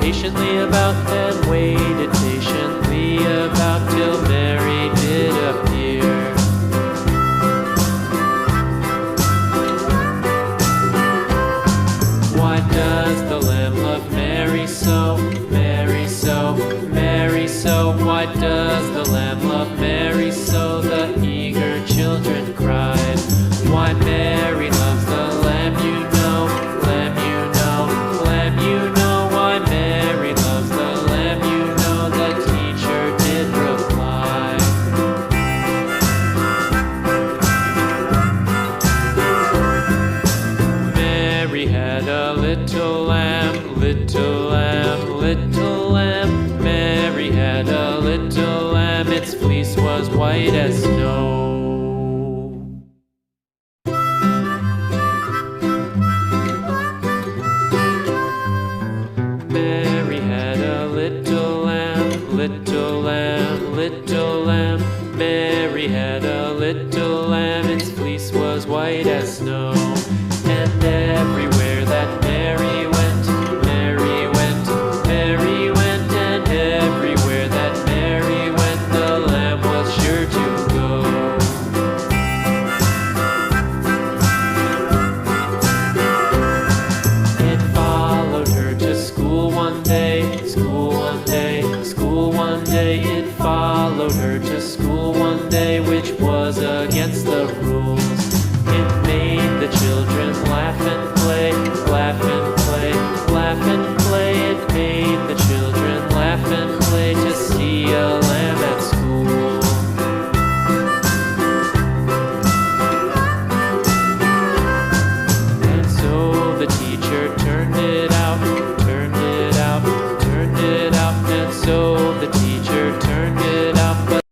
patiently about, and waited patiently about till Mary did appear. Why does the Lamb love Mary so, Mary so, Mary so? Why does the Lamb love Mary so? The eager children cried. Why Mary loves the Lamb, you know, Lamb, you know, Lamb, you know. Why Mary loves the Lamb, you know, the teacher did reply. Mary had a little lamb, little lamb, little lamb. Mary had a little lamb, its fleece was white as snow. Mary had a little lamb, little lamb, little lamb. Mary had a little lamb, its fleece was white as snow. And everywhere that Mary went, Mary went, Mary went, and everywhere that Mary went, the lamb was sure to go. It followed her to school one day, school one day, school one day. It followed her to school one day, which was against the rules. It made the children laugh and play, laugh and play, laugh and play. It made the children laugh and play to see a